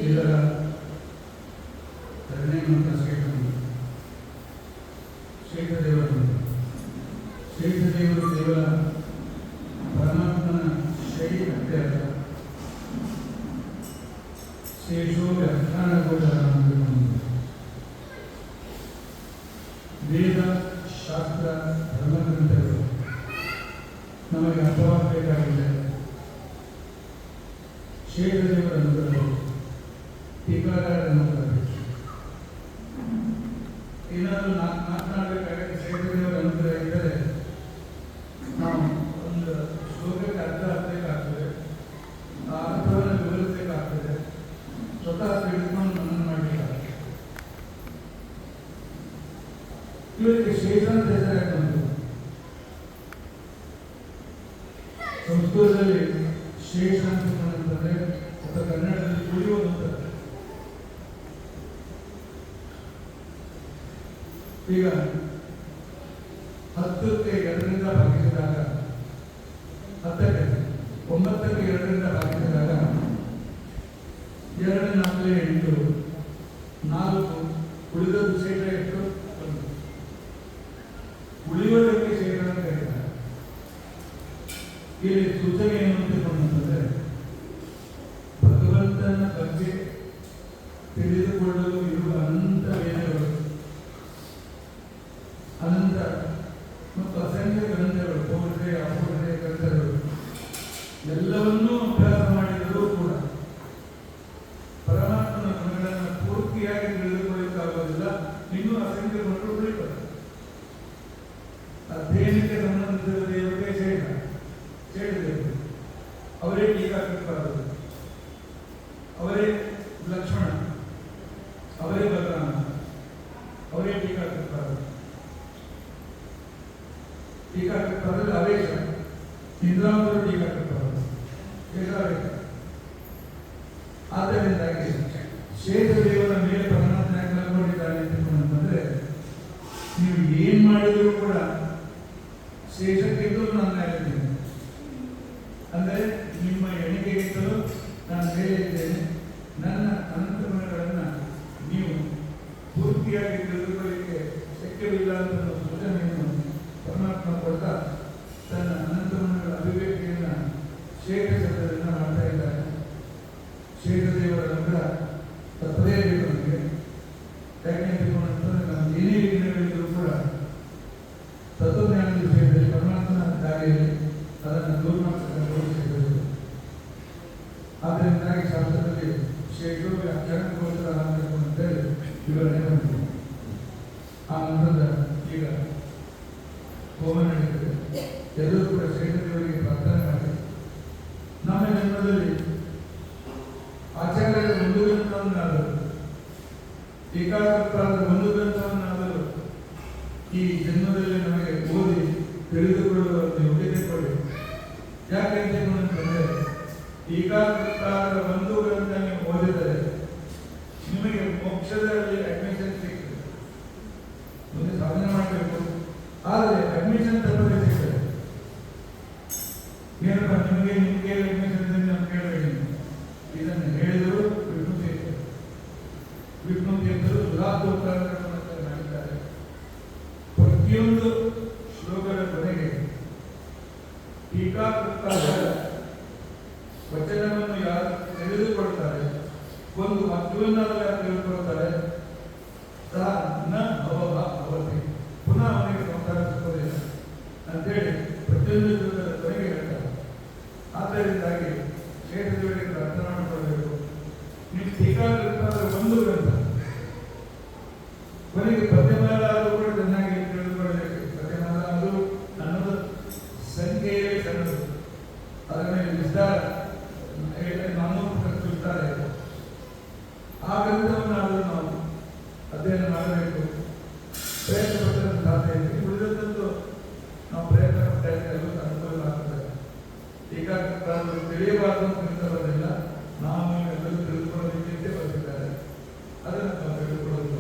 ಇದರ ಎರಡನೇ ಮಂತ್ರ ಶ್ರೇಷ್ಠದೇವರು ಕೇವಲ ಪರಮಾತ್ಮನ ಶೈಲಿ ಅಷ್ಟೇ ಅಲ್ಲ, ಶೇಷೋ ವ್ಯಾಖ್ಯಾನ ವೇದ ಶಾಸ್ತ್ರ ಧರ್ಮಗ್ರಂಥಗಳು ನಮಗೆ ಅರ್ಥವಾಗಬೇಕಾಗಿದೆ. ಶೇಷದೇವರ ಅನುಗ್ರಹ, ಟೀಕಾಗಾರರ ಅನುಗ್ರಹ. ಏನಾದರೂ ಮಾತನಾಡಬೇಕಾದ್ರೆ ಶೇಷದೇವರ ಅನುಗ್ರಹ ಇದ್ದರೆ ನಾವು ಒಂದು ಶ್ಲೋಕಕ್ಕೆ ಅರ್ಥ ಹಾಕಬೇಕಾಗ್ತದೆ, ಆ ಅರ್ಥವನ್ನು ವಿವರಿಸಬೇಕಾಗ್ತದೆ, ಸ್ವತಃ ತಿಳಿದುಕೊಂಡು ಮನನ ಮಾಡಬೇಕಾಗ್ತದೆ. ಇವರಿಗೆ ಶೇಷ ಅಂತ ಹೆಸರಾಗಿ ಬಂತು. ಸಂಸ್ಕೃತದಲ್ಲಿ ಶೇಷ ಅಂತಂದ್ರೆ ಅಥವಾ ಕನ್ನಡದಲ್ಲಿ ಉಳಿಯುವುದು. ಈಗ 10ಕ್ಕೆ 2ರಿಂದ ಭಾಗಿಸಿದಾಗ 10ಕ್ಕೆ 9ಕ್ಕೆ 2ರಿಂದ ಭಾಗಿಸಿದಾಗ 2 4 8 4 ಉಳಿದದ್ದು ಶೇಷ ಎಷ್ಟು? ಉಳಿಯುವುದಕ್ಕೆ ಶೇಷ ಅಂತ ಹೇಳ್ತಾರೆ. ಇಲ್ಲಿ ಸೂಚನೆ ಏನು ಅಂತಂದ್ರೆ ಭಗವಂತನ ಬಗ್ಗೆ ತಿಳಿದುಕೊಳ್ಳಲು ಇರುವ ಅನಂತ ವೇದಗಳು, ಅನಂತ ಮತ್ತು ಅಸಂಖ್ಯ ಗ್ರಂಥಗಳು, ಪೌರ್ಣೆ ಅಪೌರ್ಣೆ ಗ್ರಂಥಗಳು ಎಲ್ಲವನ್ನೂ ಅಭ್ಯಾಸ ಮಾಡಿದರೂ ಕೂಡ ಪರಮಾತ್ಮನ ಗುಣಗಳನ್ನು ಪೂರ್ತಿಯಾಗಿ ತಿಳಿದುಕೊಳ್ಳಲಿಕ್ಕಾಗೋದಿಲ್ಲ. ಇನ್ನೂ ಅಸಂಖ್ಯ ಗುಣಗಳು ಉಳಿತವೆ. ಅಧ್ಯಯನಕ್ಕೆ ಸಂಬಂಧಿಸಿದ ದೇವರಿಗೆ ಸೇರಿದರು. ಅವರೇ ಟೀಕಾಕೃತರಾದರು, ಅವರೇ ಲಕ್ಷ್ಮಣ, ಅವರೇ ಬಲರಾಮ, ಅವರೇ ಟೀಕಾಕೃತರಾದರು. ಟೀಕಾಕೃತರಾದಲ್ಲಿ ಅವೇಶ, ಇಂದ್ರಾವರು ಟೀಕಾಕೃತರಾದರು, ಶೇಷಾವೇಶ. ಆದ್ದರಿಂದಾಗಿ ಶೇಷದೇವರ ಮೇಲೆ ಪರಮಾತ್ಮ ಕಲ್ಕೊಂಡಿದ್ದಾನೆ ಅಂತಂದ್ರೆ ನೀವು ಏನ್ ಮಾಡಿದರೂ ಕೂಡ ಶೇಷಕ್ಕಿಂತಲೂ ನಾನು ಹೇಳಿದ್ದೇನೆ, ಅಂದರೆ ನಿಮ್ಮ ಎಣಿಕೆಗಿಂತಲೂ ನಾನು ಮೇಲೆ ಇದ್ದೇನೆ. ನನ್ನ ಅನಂತ ಗುಣಗಳನ್ನು ನೀವು ಪೂರ್ತಿಯಾಗಿ ತಿಳಿದುಕೊಳ್ಳಲಿಕ್ಕೆ ಶಕ್ಯವಿಲ್ಲ ಅಂತ ಸೂಚನೆಯನ್ನು ಪರಮಾತ್ಮ ಕೊಡ್ತಾ ತನ್ನ ಅನಂತ ಗುಣಗಳ ಅಭಿವ್ಯಕ್ತಿಯನ್ನು ಶೇಷ ಶಬ್ದದಿಂದ ಮಾಡ್ತಾ ಇದ್ದಾರೆ. ಶೇಷದೇವರ ಅನುಗ್ರಹ ತಪ್ಪದೇ ಬೇಕು ನಮಗೆ. ಯಾಕೆಂತಂದ್ರೆ ನಾವು ಏನೇ ವಿಘ್ನಗಳಿದ್ರೂ ಕೂಡ ತತ್ವಜ್ಞಾನದ ವಿಷಯದಲ್ಲಿ ಪರಮಾತ್ಮನ ದಾರಿಯಲ್ಲಿ ಅದನ್ನು ದೂರ ಮಾಡಬೇಕು. ಆದ್ದರಿಂದಾಗಿ ಶಾಸ್ತ್ರದಲ್ಲಿ ಶೇಷೋ ವ್ಯಾಖ್ಯಾನಗೋಸ್ಕರ ಆಗಬೇಕು ಅಂತೇಳಿ ವಿವರಣೆ ಬಂದಿದೆ. ಆ ನಂತರದ ಈಗ ಹೋಮ ನಡೀತದೆ. ಎಲ್ಲರೂ ಕೂಡ ಶೇಷದೇವರಿಗೆ ಪ್ರಾರ್ಥನೆ ಮಾಡಿ ನಮ್ಮ ಜನ್ಮದಲ್ಲಿ ಆಚಾರ್ಯರ ಒಂದು ಗ್ರಂಥವನ್ನಾದರೂ, ಟೀಕಾಕೃತರಾದ ಒಂದು ಗ್ರಂಥವನ್ನಾದರೂ ಈ ಜನ್ಮದಲ್ಲಿ ನಮಗೆ ಓದಿ ತಿಳಿದುಕೊಳ್ಳುವ ಯೋಗ್ಯತೆ ಕೊಡಿ. ಯಾಕೆಂತಂದ್ರೆ ಟೀಕಾಕೃತರಾದ ಒಂದು ಗ್ರಂಥ ನೀವು ಓದಿದರೆ ನಿಮಗೆ ಮೋಕ್ಷದಲ್ಲಿ ಅಡ್ಮಿಷನ್ ಸಿಗ್ತದೆ. ಮುಂದೆ ಸಾಧನೆ ಮಾಡಬೇಕು, ಆದರೆ ಅಡ್ಮಿಷನ್ ತಪ್ಪದೆ ಸಿಗ್ತದೆ. ಏನಪ್ಪ ನಿಮಗೆ ಅಡ್ಮಿಷನ್ ನಾವು ಕೇಳಬೇಡಿ. ಇದನ್ನು ಹೇಳಿದರು ವಿಷ್ಣು ತೀರ್ಥರು ಸುಧಾತೋತ್ತರ ಮಾಡಿದ್ದಾರೆ. ಪ್ರತಿಯೊಂದು ಶ್ಲೋಕದ ಕೊನೆಗೆ ಟೀಕಾಕೃತರ ವಚನವನ್ನು ಯಾರು ತಿಳಿದುಕೊಳ್ತಾರೆ, ಒಂದು ವಸ್ತುವನ್ನಾದರೂ ಯಾರು ತಿಳಿದುಕೊಳ್ತಾರೆ, ಸಹ ನ ಭವತಿ, ಪುನಃ ಅವನಿಗೆ ಸಂಸಾರ ಸಿಗೋದಿಲ್ಲ ಅಂತೇಳಿ ಪ್ರತಿಯೊಂದು ಶ್ಲೋಕದ ಕೊನೆಗೆ ಹೇಳ್ತಾರೆ. ಆದ್ದರಿಂದಾಗಿ ಶೇಷದೇವರಿಗೆ ಅರ್ಥ ಮಾಡಿಕೊಳ್ಳಬೇಕು. ನೀವು ಟೀಕಾಕೃತರ ಒಂದು ಗ್ರಂಥ ಕೊನೆಗೆ ಪದ್ಯಮಾಲ ಆದರೂ ಕೂಡ ಚೆನ್ನಾಗಿ ತಿಳಿದುಕೊಳ್ಳಬೇಕು. ಪದ್ಯಮಾಲ ಅದು ಅನ್ನೋದು ಸಂಖ್ಯೆಯಲ್ಲಿ ಸಣ್ಣದು, ಅದರ ಮೇಲೆ ವಿಸ್ತಾರ 400 ವಿಸ್ತಾರ ಇದೆ. ಆ ಗ್ರಂಥವನ್ನಾದರೂ ನಾವು ಅಧ್ಯಯನ ಮಾಡಬೇಕು. ಪ್ರಯತ್ನ ಪಟ್ಟರೆ ಸಾಧ್ಯ ಇದೆ. ಉಳಿದದ್ದು ನಾವು ಪ್ರಯತ್ನ ಪಟ್ಟಾಗ ಅನುಕೂಲ ಆಗ್ತದೆ. ಟೀಕಾಕೃತರು ತಿಳಿಯಬಾರದು ಅಂತ ಬರಲಿಲ್ಲ, ನಾವು ಎಲ್ಲರೂ ತಿಳಿದುಕೊಳ್ಳೋದಕ್ಕೆ ಬರ್ತಿದ್ದಾರೆ. ಅದನ್ನು ನಾವು ತಿಳಿದುಕೊಳ್ಳೋದು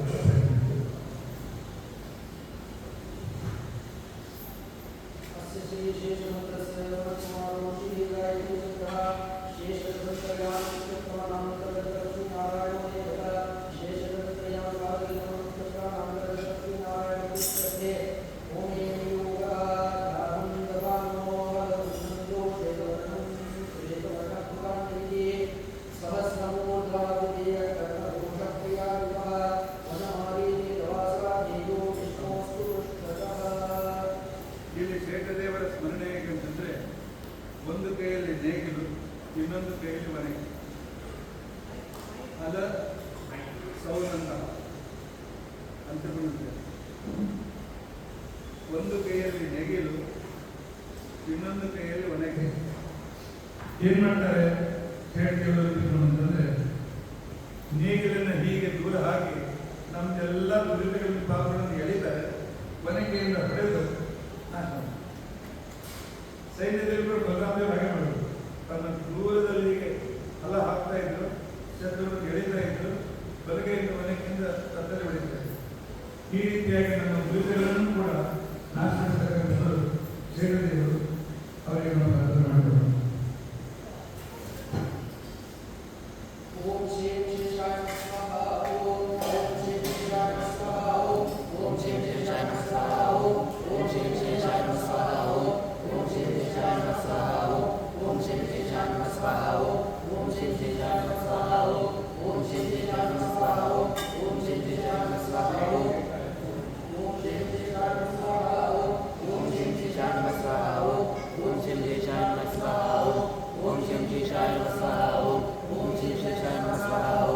ಮದ ಸೌನಂದ ಅಂತರ್ಕೊಂಡ್ರೆ ಒಂದು ಕೈಯಲ್ಲಿ ನೆಗೆಲು, ಇನ್ನೊಂದು ಕೈಯಲ್ಲಿ ಒಣಗೆ. ಏನ್ ಮಾಡ್ತಾರೆ ಹೇಳ್ತೀವಿ ಅಂತಂದ್ರೆ, ನೇಗಿಲನ್ನು ಹೀಗೆ ದೂರ ಹಾಕಿ ನಮ್ದೆಲ್ಲ ದುರಿತಗಳನ್ನು ಪಾಪಗಳನ್ನು ಎಳಿತಾರೆ, ಒನಕೆಯಿಂದ ಹೊಡೆದು ನಾಶ. ಸೈನ್ಯದಲ್ಲಿ ಕೂಡ ಬಲರಾಮದೇವ ಹಾಗೆ ಮಾಡೋದು, ತನ್ನ ದೂರದಲ್ಲಿಗೆ ಹಲ ಹಾಕ್ತಾ ಇದ್ರು, ಶತ್ರುವನ್ನು ಎಳಿತಾ ಇದ್ರು, ಬಲಗೈಯಿಂದ ಒನಕೆಯಿಂದ ತತ್ತಲೆ ಹೊಡಿತಾರೆ. ಈ ರೀತಿಯಾಗಿ ನಮ್ಮ ದುರಿತಗಳನ್ನು ಕೂಡ ನಾಶ ಮಾಡ್ತಕ್ಕಂಥದ್ದು ಶೇಷದೇವರು.